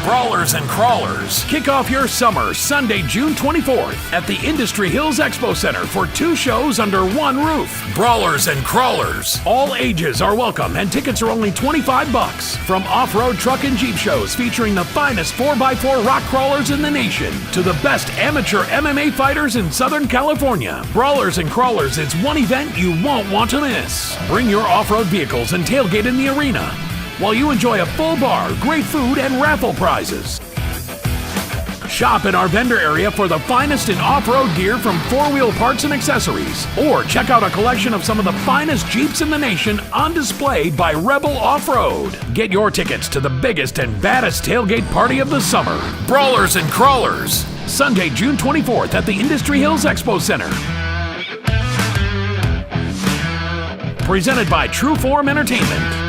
Brawlers and Crawlers. Kick off your summer Sunday, June 24th at the Industry Hills Expo Center for 2 shows under one roof. Brawlers and Crawlers. All ages are welcome and tickets are only $25. From off-road truck and Jeep shows featuring the finest 4x4 rock crawlers in the nation to the best amateur MMA fighters in Southern California. Brawlers and Crawlers is one event you won't want to miss. Bring your off-road vehicles and tailgate in the arena while you enjoy a full bar, great food, and raffle prizes. Shop in our vendor area for the finest in off-road gear from 4-wheel parts and accessories. Or check out a collection of some of the finest Jeeps in the nation on display by Rebel Off-Road. Get your tickets to the biggest and baddest tailgate party of the summer. Brawlers and Crawlers. Sunday, June 24th at the Industry Hills Expo Center. Presented by True Form Entertainment.